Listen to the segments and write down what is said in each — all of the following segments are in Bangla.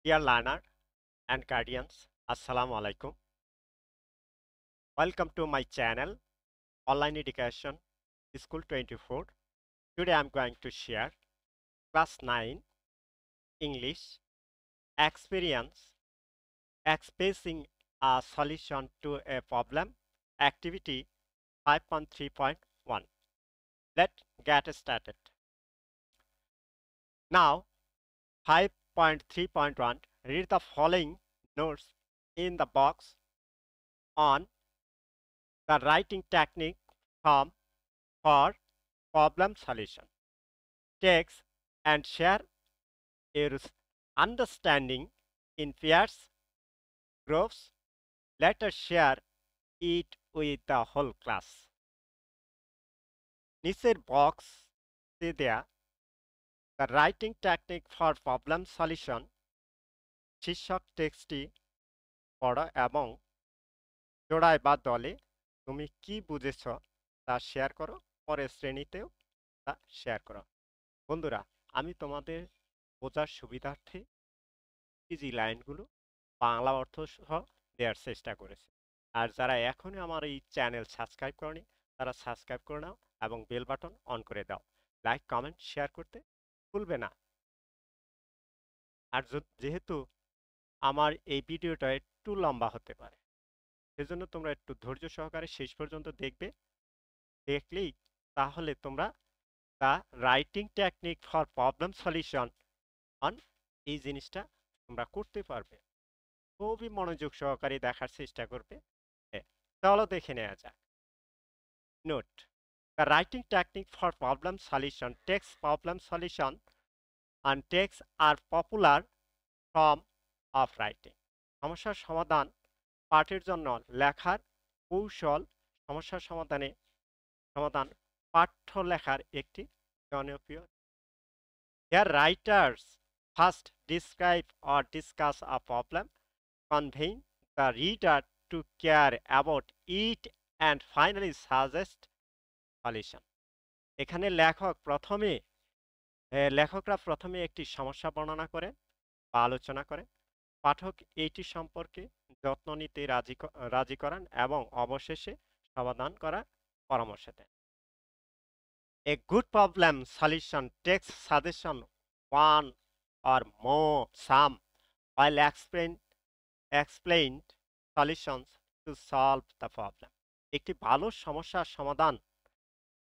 Dear learner and guardians, Assalamu alaikum. Welcome to my channel, Online Education School 24. Today I'm going to share Class 9 English Experience Expressing a Solution to a Problem Activity 5.3.1. Let's get started. Now, 5.3.1, read the following notes in the box on the writing technique from for problem solution. Text and share your understanding in pairs, groups. Let us share it with the whole class. নিচের বক্সে দেয়া the writing technique for problem solution শীর্ষক টেক্সটটি পড়ো এবং জোড়ায় বা দলে তুমি কি বুঝেছ তা শেয়ার করো, পরের শ্রেণীতেও তা শেয়ার করো। বন্ধুরা, আমি তোমাদের বোঝার সুবিধার্থে ইজি লাইনগুলো বাংলা অর্থ সহ দেওয়ার চেষ্টা করেছি। আর যারা এখনই আমার এই চ্যানেল সাবস্ক্রাইব করনি তারা সাবস্ক্রাইব করে নাও এবং বেল বাটন অন করে দাও। লাইক কমেন্ট শেয়ার করতে ভুলবে না। আর যেহেতু আমার এই ভিডিওটা একটু লম্বা হতে পারে, সেজন্য তোমরা একটু ধৈর্য সহকারে শেষ পর্যন্ত দেখবে। দেখলেই তাহলে তোমরা the writing technique for problem solution on এই জিনিসটা তোমরা করতে পারবে। খুবই মনোযোগ সহকারে দেখার চেষ্টা করবে। চলো দেখে নেওয়া যাক। Note: the writing technique for problem solution texts problem solution and texts are popular form of writing. সমস্যার সমাধান পাঠের জন্য লেখার কৌশল সমস্যার সমাধান পাঠ্য লেখার একটি জনপ্রিয়। Here writers first describe or discuss a problem, conveying the reader to care about it and finally suggest solution. এখানে লেখকরা প্রথমে একটি সমস্যা বর্ণনা করে বা আলোচনা করে, পাঠক এইটি সম্পর্কে যত্ন নিতে রাজি করান এবং অবশেষে সমাধান করার পরামর্শ দেন। A good problem solution takes suggestion one or more some while explained solutions to solve the problem. একটি ভালো সমস্যার সমাধান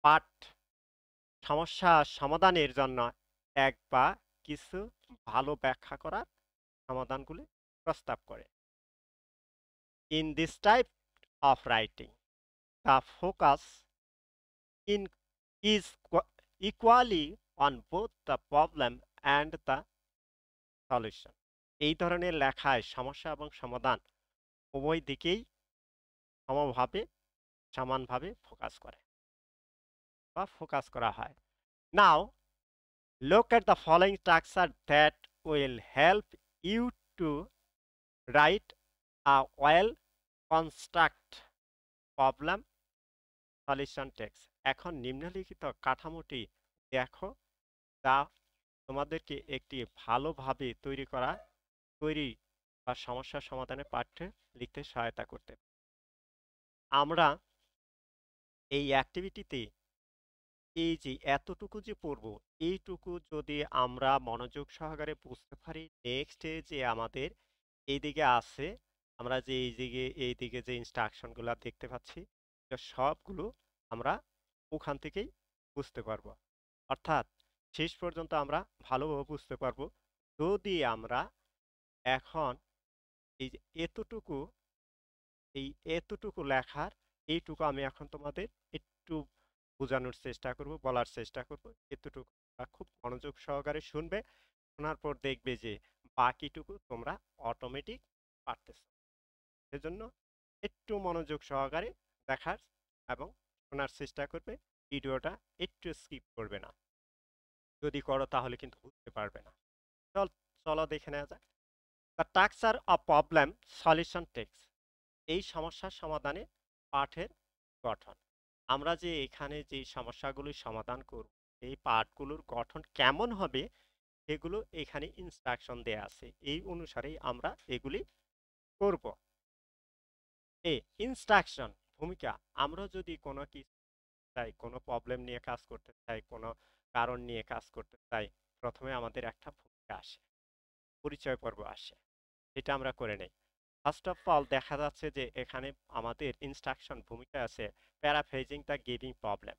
পাঠ সমস্যা সমাধানের জন্য এক বা কিছু ভালো ব্যাখ্যা করার সমাধানগুলি প্রস্তাব করে। In this type of writing, the focus is equally on both the problem and the solution. এই ধরনের লেখায় সমস্যা এবং সমাধান উভয় দিকেই সমানভাবে ফোকাস করা হয়। Now, look at the following structure that will help you to write a well-constructed problem solution text. এখন নিম্নলিখিত কাঠামোটি দেখো, যা তোমাদেরকে একটি ভালোভাবে তৈরি বা সমস্যা সমাধানের পাঠ্যে লিখতে সহায়তা করতে। আমরা এই অ্যাক্টিভিটিতে এই যে এতটুকু যে পড়ব, এইটুকু যদি আমরা মনোযোগ সহকারে বুঝতে পারি, নেক্সটে যে আমাদের এইদিকে আছে, আমরা যে এইদিকে যে ইনস্ট্রাকশনগুলো দেখতে পাচ্ছি, সবগুলো আমরা ওখান থেকেই বুঝতে পারবো। অর্থাৎ শেষ পর্যন্ত আমরা ভালোভাবে বুঝতে পারবো যদি আমরা এখন এই যে এতটুকু লেখার এইটুকু আমি এখন তোমাদের একটু বোঝানোর চেষ্টা করব, বলার চেষ্টা করব। এতটুকু খুব মনোযোগ সহকারে শুনবে, শোনার পর দেখবে যে বাকিটুকু তোমরা অটোমেটিক পারতেছ। সেজন্য একটু মনোযোগ সহকারে দেখার এবং শোনার চেষ্টা করবে, ভিডিওটা একটু স্কিপ করবে না। যদি করো তাহলে কিন্তু বুঝতে পারবে না। চলো দেখে নেওয়া যাক। The structure of problem solution text. এই সমস্যার সমাধানে পাঠের গঠন। আমরা যে এখানে যে সমস্যাগুলি সমাধান করব, এই পাঠগুলোর গঠন কেমন হবে সেগুলো এখানে ইনস্ট্রাকশন দেয়া আছে, এই অনুসারেই আমরা এগুলি করব। এই ইনস্ট্রাকশন ভূমিকা, আমরা যদি কোনো কিছু চাই, কোনো প্রবলেম নিয়ে কাজ করতে চাই, কোনো কারণ নিয়ে কাজ করতে চাই, প্রথমে আমাদের একটা ভূমিকা আসে, পরিচয় পর্ব আসে, এটা আমরা করে নেই। ফার্স্ট অফ অল দেখা যাচ্ছে যে এখানে আমাদের ইনস্ট্রাকশন ভূমিকা আছে প্যারাফ্রেজিং দ্য গিভিং প্রবলেম।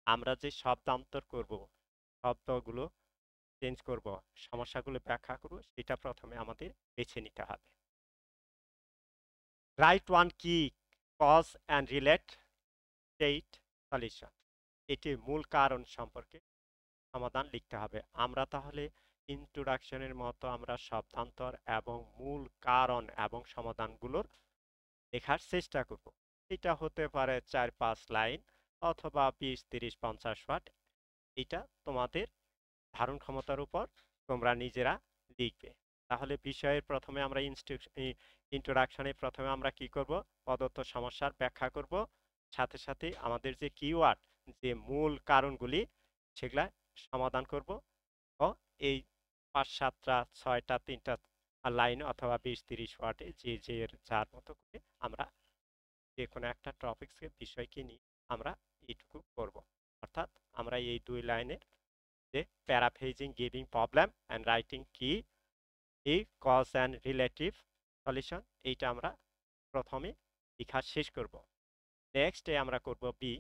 আমরা যে শব্দান্তর করব, শব্দগুলো চেঞ্জ করব, সমস্যাগুলো ব্যাখ্যা করব, সেটা প্রথমে আমাদের বেছে নিতে হবে। Write one key cause and relate state solution, এটি মূল কারণ সম্পর্কে সমাধান লিখতে হবে। আমরা তাহলে ইন্ট্রোডাকশনের মতো আমরা শব্দান্তর এবং মূল কারণ এবং সমাধানগুলোর লেখার চেষ্টা করব। এটা হতে পারে 4-5 লাইন অথবা 20-30-50 ওয়ার্ড, এটা তোমাদের ধারণ ক্ষমতার উপর, তোমরা নিজেরা লিখবে। তাহলে বিষয়ের প্রথমে আমরা ইন্ট্রোডাকশনে প্রথমে আমরা কি করব, প্রদত্ত সমস্যার ব্যাখ্যা করব, সাথে সাথে আমাদের যে কিওয়ার্ড, যে মূল কারণগুলি, সেগুলা সমাধান করব। ও এই 5-7-6-3 লাইন অথবা 20-30 ওয়ার্ডে যে যে যার মতো করে আমরা যে কোনো একটা টপিক্সকে বিষয়কে নিয়ে আমরা এইটুকু করব। অর্থাৎ আমরা এই 2 লাইনে যে paraphrasing giving problem and writing কি এই কজ অ্যান্ড রিলেটিভ সলিউশন, এইটা আমরা প্রথমে লেখা শেষ করব। নেক্সটে আমরা করব বি,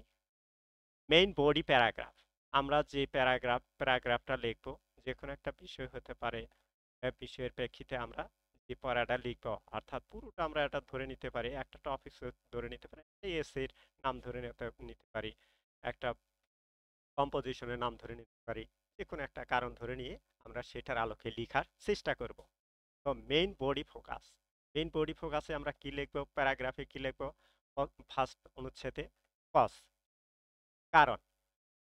মেইন বডি প্যারাগ্রাফ। আমরা যে প্যারাগ্রাফটা লিখব, যে কোনো একটা বিষয় হতে পারে, বিষয়ের প্রেক্ষিতে আমরা যে পড়াটা লিখব, অর্থাৎ পুরোটা আমরা এটা ধরে নিতে পারি, একটা টপিক ধরে নিতে পারি, এসের নাম ধরে নিতে পারি, একটা কম্পোজিশনের নাম ধরে নিতে পারি, যে কোনো একটা কারণ ধরে নিয়ে আমরা সেটার আলোকে লেখার চেষ্টা করব। তো main body focus, main body ফোকাসে আমরা কি লিখব, প্যারাগ্রাফে কি লিখব, ফার্স্ট অনুচ্ছেদে কজ, কারণ,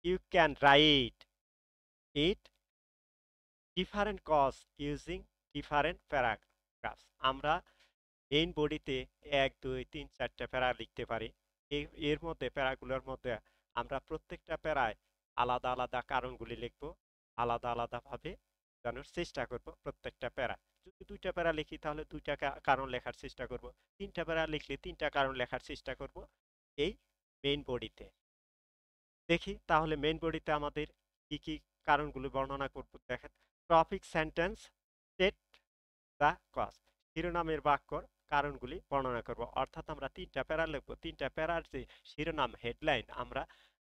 you can write it different cause using different paragraphs. আমরা মেইন বডিতে 1-2-3-4টা প্যারা লিখতে পারি। এর মধ্যে প্যারাগুলোর মধ্যে আমরা প্রত্যেকটা প্যারায় আলাদা আলাদা কারণগুলি লিখব, আলাদা আলাদাভাবে জানার চেষ্টা করব প্রত্যেকটা প্যারা। যদি 2টা প্যারা লিখি তাহলে 2টা কারণ লেখার চেষ্টা করব, 3টা প্যারা লিখলে 3টা কারণ লেখার চেষ্টা করব এই মেইন বডিতে। দেখি তাহলে মেইন বডিতে আমাদের কি কি কারণগুলো বর্ণনা করব। দেখেন, topic sentence state the cause, শিরোনামের বাক্যর কারণগুলি বর্ণনা করব। অর্থাৎ আমরা 3টা প্যারা লিখব, 3টা প্যারার যে শিরোনাম হেডলাইন, আমরা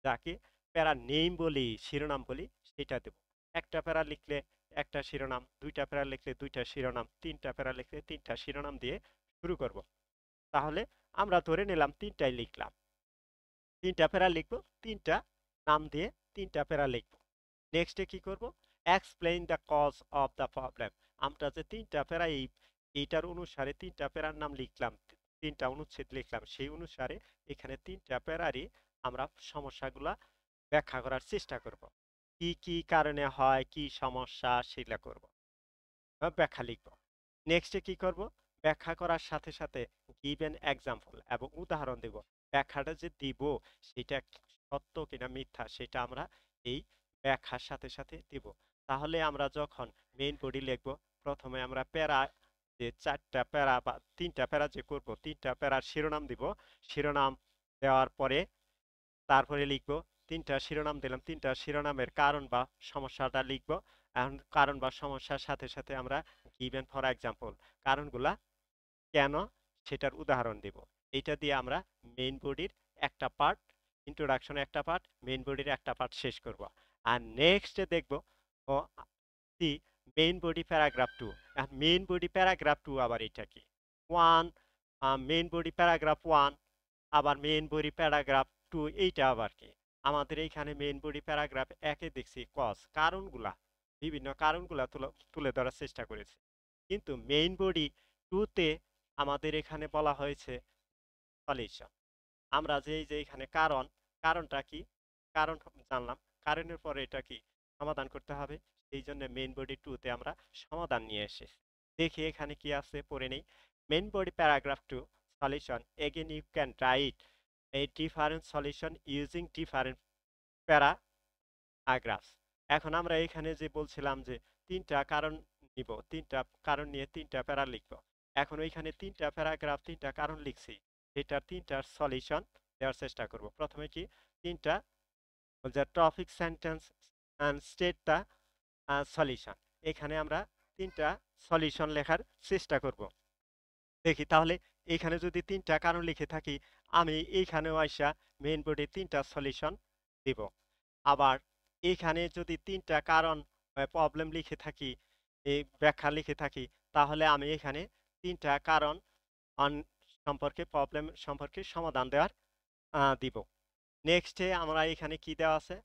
যাকে প্যারা নেম বলি, শিরোনাম বলি, সেটা দেব। একটা প্যারা লিখলে একটা শিরোনাম, 2টা প্যারা লিখলে 2টা শিরোনাম, 3টা প্যারা লিখলে 3টা শিরোনাম দিয়ে শুরু করব। তাহলে আমরা ধরে নিলাম 3টাই লিখলাম, 3টা প্যারা লিখব, 3টা নাম দিয়ে 3টা প্যারা লিখব। নেক্সটে কি করব, explain the cause of the problem. আমরা যে 3টা প্যারা এইটার অনুসারে 3টা প্যারার নাম লিখলাম, 3টা অনুচ্ছেদ লিখলাম, সেই অনুসারে এখানে 3টা প্যারারই আমরা সমস্যাগুলা ব্যাখ্যা করার চেষ্টা করব। কি কি কারণে হয়, কি সমস্যা, সেগুলা করব, ব্যাখ্যা লিখব। নেক্সটে কি করব, ব্যাখ্যা করার সাথে সাথে গিভ এন এক্সাম্পল এবং উদাহরণ দেব। ব্যাখ্যাটা যে দিব সেটা সত্য কিনা মিথ্যা, সেটা আমরা এই ব্যাখ্যার সাথে সাথে দিব। তাহলে আমরা যখন মেইন বডি লিখব, প্রথমে আমরা প্যারা, যে 4টা প্যারা বা 3টা প্যারা যে করব, 3টা প্যারার শিরোনাম দিব। শিরোনাম দেওয়ার পরে তারপরে লিখব, 3টা শিরোনাম দিলাম, 3টা শিরোনামের কারণ বা সমস্যাটা লিখব। এখন কারণ বা সমস্যার সাথে সাথে আমরা গিভেন ফর এক্সাম্পল, কারণগুলা কেন, সেটার উদাহরণ দেব। এটা দিয়ে আমরা মেইন বডির একটা পার্ট, ইন্ট্রোডাকশনে একটা পার্ট, মেইন বডির একটা পার্ট শেষ করব। আর নেক্সটে দেখব ও সি main body paragraph 2। Main body paragraph 2 আবার এটা কি, 1 মেইন বডি প্যারাগ্রাফ 1, আবার মেইন বডি প্যারাগ্রাফ 2, এইটা আবার কি। আমাদের এইখানে মেইন বডি প্যারাগ্রাফ 1-এ দেখছি কজ, কারণগুলা, বিভিন্ন কারণগুলা তুলে ধরার চেষ্টা করেছি। কিন্তু মেইন বডি 2-তে আমাদের এখানে বলা হয়েছে সলিউশন। আমরা যে এই যে এখানে কারণ, কারণটা কি, কারণ জানলাম, কারণের পরে এটা কি সমাধান করতে হবে, সেই জন্য মেইন বডি 2-তে আমরা সমাধান নিয়ে এসেছি। দেখি এখানে কি আছে, পড়ে নেই। Main body paragraph 2 solution, again you can write a different solution using different paragraphs এখন আমরা এখানে যে বলছিলাম যে তিনটা কারণ নিব, তিনটা কারণ নিয়ে তিনটা প্যারা লিখব। এখন ওইখানে তিনটা প্যারাগ্রাফ তিনটা কারণ লিখছি, এটার তিনটার সলিউশন দেওয়ার চেষ্টা করব। প্রথমে কি তিনটা the topic sentence and state the solution, এখানে আমরা তিনটা সলিউশন লেখার চেষ্টা করব। দেখি তাহলে এখানে যদি তিনটা কারণ লিখে থাকি, আমি এইখানেও আইসা মেইন বোর্ডে তিনটা সলিউশন দিব। আবার এখানে যদি তিনটা কারণ প্রবলেম লিখে থাকি, এই ব্যাখ্যা লিখে থাকি, তাহলে আমি এখানে তিনটা কারণ অন সম্পর্কে প্রবলেম সম্পর্কে সমাধান দেওয়ার দিব। নেক্সটে আমরা এখানে কি দেওয়া আছে,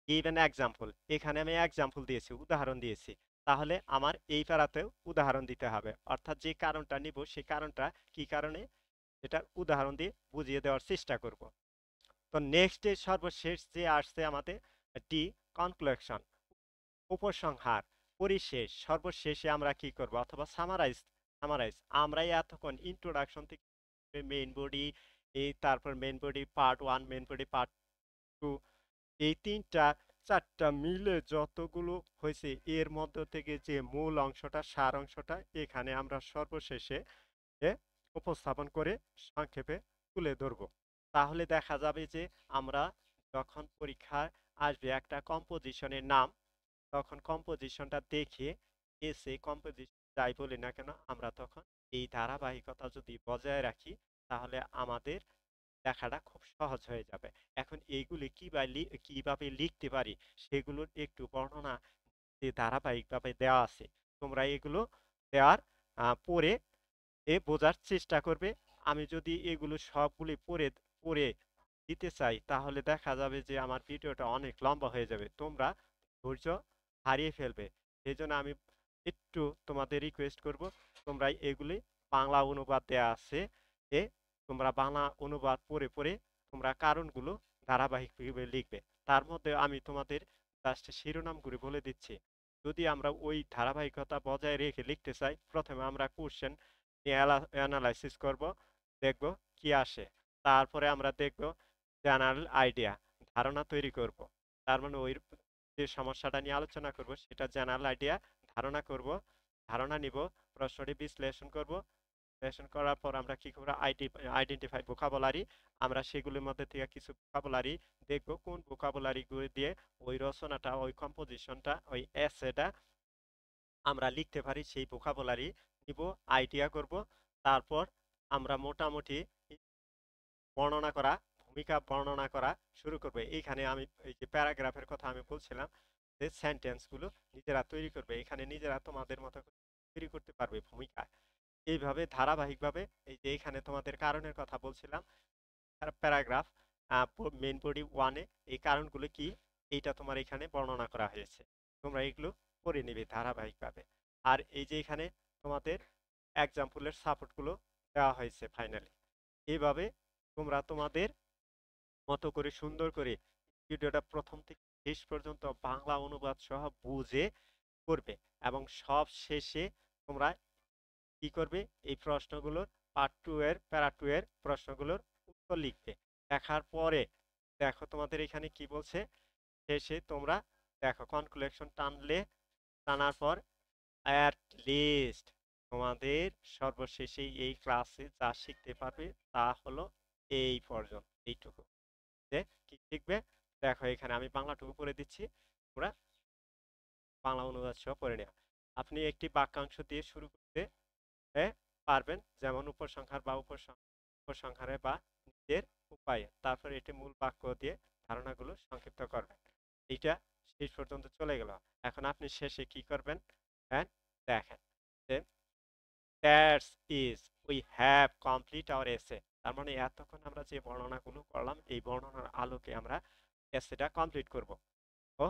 গিভ অ্যান এক্সাম্পল, এখানে আমি এক্সাম্পল দিয়েছি, উদাহরণ দিয়েছি। তাহলে আমার এই প্যারাতেও উদাহরণ দিতে হবে, অর্থাৎ যে কারণটা নিব সেই কারণটা কি কারণে এটার উদাহরণ দিয়ে বুঝিয়ে দেওয়ার চেষ্টা করব। তো নেক্সটে সর্বশেষ যে আসছে আমাদের ডি কনক্লুশন, উপসংহার, পরিশেষ, সর্বশেষে আমরা কি করব অথবা সামারাইজ। আমরা এতক্ষণ ইন্ট্রোডাকশন থেকে মেইন বডি, এই তারপর main body part 1, main body part 2, এই তিনটা চারটা মিলে যতগুলো হয়েছে এর মধ্য থেকে যে মূল অংশটা, সার অংশটা এখানে আমরা সর্বশেষে উপস্থাপন করে সংক্ষেপে তুলে ধরব। তাহলে দেখা যাবে যে আমরা যখন পরীক্ষায় আসবে একটা কম্পোজিশনের নাম, তখন কম্পোজিশনটা দেখে এসে কম্পোজিশন যাই বলি না কেন আমরা তখন এই ধারাবাহিকতা যদি বজায় রাখি, তাহলে আমাদের লেখাটা খুব সহজ হয়ে যাবে। এখন এইগুলি কিভাবে লিখতে পারি সেগুলোর একটু বর্ণনা যে ধারাবাহিকভাবে দেওয়া আছে, তোমরা এগুলো দেওয়ার পরে বোঝার চেষ্টা করবে। আমি যদি এগুলো সবগুলি পড়ে পড়ে দিতে চাই, তাহলে দেখা যাবে যে আমার ভিডিওটা অনেক লম্বা হয়ে যাবে, তোমরা ধৈর্য হারিয়ে ফেলবে। সেই জন্য আমি একটু তোমাদের রিকোয়েস্ট করব, তোমরা এগুলি বাংলা অনুবাদ দেওয়া আছে, এ তোমরা বাংলা অনুবাদ পড়ে পড়ে তোমরা কারণগুলো ধারাবাহিকভাবে লিখবে। তার মধ্যে আমি তোমাদের জাস্ট শিরোনামগুলি বলে দিচ্ছি। যদি আমরা ওই ধারাবাহিকতা বজায় রেখে লিখতে চাই, প্রথমে আমরা কোশ্চেন অ্যানালাইসিস করব, দেখব কি আসে। তারপরে আমরা দেখব জেনারেল আইডিয়া, ধারণা তৈরি করব। তার মানে ওই যে সমস্যাটা নিয়ে আলোচনা করব সেটা জেনারেল আইডিয়া, ধারণা করব, ধারণা নিব, প্রশ্নটি বিশ্লেষণ করব, বিশ্লেষণ করার পর আমরা কি করব, আইডেন্টিফাই ভোকাবুলারি, আমরা সেগুলোর মধ্যে থেকে কিছু ভোকাবুলারি দেখব, কোন ভোকাবুলারিগুলো দিয়ে ওই রচনাটা, ওই কম্পোজিশনটা, ওই এসেটা আমরা লিখতে পারি সেই ভোকাবুলারি নিব, আইডিয়া করব। তারপর আমরা মোটামুটি বর্ণনা করা, ভূমিকা বর্ণনা করা শুরু করবে। এইখানে আমি এই যে প্যারাগ্রাফের কথা আমি বলছিলাম, যে সেন্টেন্সগুলো নিজেরা তৈরি করবে, এখানে নিজেরা তোমাদের মতো তৈরি করতে পারবে ভূমিকা। এইভাবে ধারাবাহিকভাবে এই যে এখানে তোমাদের কারণের কথা বলছিলাম, প্যারাগ্রাফ মেইন বডি 1-এ এই কারণগুলো কি এইটা তোমার এখানে বর্ণনা করা হয়েছে, তোমরা এগুলো পড়ে নিবে ধারাবাহিকভাবে। আর এই যে এখানে তোমাদের এক্সাম্পলের সাপোর্টগুলো দেওয়া হয়েছে ফাইনালি। এইভাবে তোমরা তোমাদের মতো করে সুন্দর করে ভিডিওটা প্রথম থেকে শেষ পর্যন্ত বাংলা অনুবাদ সহ বুঝে করবে, এবং সব শেষে তোমরা কি করবে, এই প্রশ্নগুলোর পার্ট 2 এর প্যারা 2 এর প্রশ্নগুলোর উত্তর লিখবে। লেখার পরে দেখো তোমাদের এখানে কি বলছে, শেষে তোমরা দেখো কনক্লুশন টানার পর অ্যাট লিস্ট তোমাদের সর্বশেষে এই ক্লাসে যা শিখতে পারবে তা হলো এই পর্যন্ত, এইটুকু। যে কি শিখবে দেখো এখানে আমি বাংলাটুকু করে দিচ্ছি, তোমরা বাংলা অনুবাদ সহ পড়ে নেওয়া। আপনি একটি বাক্যাংশ দিয়ে শুরু করতে পারবেন, যেমন উপসংহার বা উপসংহারে বা নিজের উপায়ে, তারপর এটি মূল বাক্য দিয়ে ধারণাগুলো সংক্ষিপ্ত করবেন। এইটা শেষ পর্যন্ত চলে গেল। এখন আপনি শেষে কি করবেন, হ্যাঁ দেখেন যে that's is we have complete our essay, তার মানে এতক্ষণ আমরা যে বর্ণনাগুলো করলাম এই বর্ণনার আলোকে আমরা এসেটা কমপ্লিট করব ও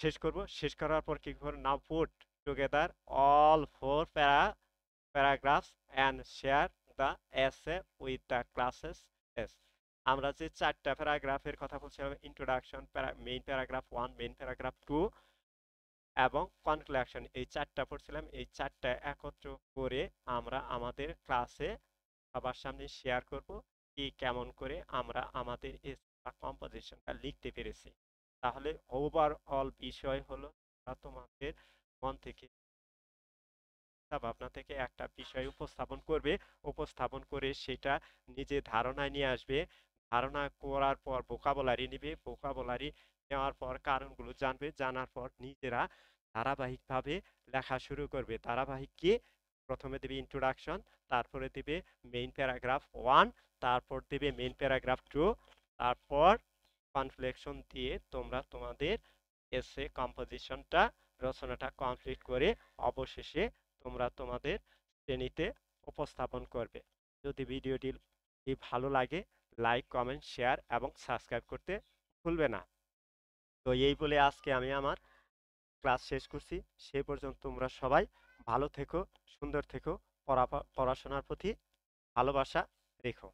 শেষ করব। শেষ করার পর কি করব, now put together all 4 paragraphs and share the essay with the classes এস। আমরা যে চারটা প্যারাগ্রাফের কথা বলছিলাম, introduction, main paragraph 1, main paragraph 2 এবং কনক্লুশন, এই চারটা পড়ছিলাম, এই চারটা একত্র করে আমরা আমাদের ক্লাসে সবার সামনে শেয়ার করব কি কেমন করে আমরা আমাদের কম্পোজিশনটা লিখতে পেরেছি। তাহলে ওভারঅল বিষয় হলো তোমাদের মন থেকে ভাবনা থেকে একটা বিষয় উপস্থাপন করবে, উপস্থাপন করে সেটা নিজে ধারণায় নিয়ে আসবে, ধারণা করার পর ভোকাবুলারি নিবে, ভোকাবুলারি নেওয়ার পর কারণগুলো জানবে, জানার পর নিজেরা ধারাবাহিকভাবে লেখা শুরু করবে। ধারাবাহিক কি? প্রথমে দেবে ইন্ট্রোডাকশন, তারপরে দেবে মেইন প্যারাগ্রাফ 1, তারপর দেবে মেইন প্যারাগ্রাফ 2, তারপর কনফ্লেকশন দিয়ে তোমরা তোমাদের এসে কম্পোজিশনটা, রচনাটা কমপ্লিট করে অবশেষে তোমরা তোমাদের শ্রেণীতে উপস্থাপন করবে। যদি ভিডিওটি ভালো লাগে, লাইক, কমেন্ট, শেয়ার এবং সাবস্ক্রাইব করতে ভুলবে না। তো এই বলে আজকে আমি আমার ক্লাস শেষ করছি। সে পর্যন্ত তোমরা সবাই ভালো থেকো, সুন্দর থেকো, পড়াশোনার প্রতি ভালোবাসা রেখো।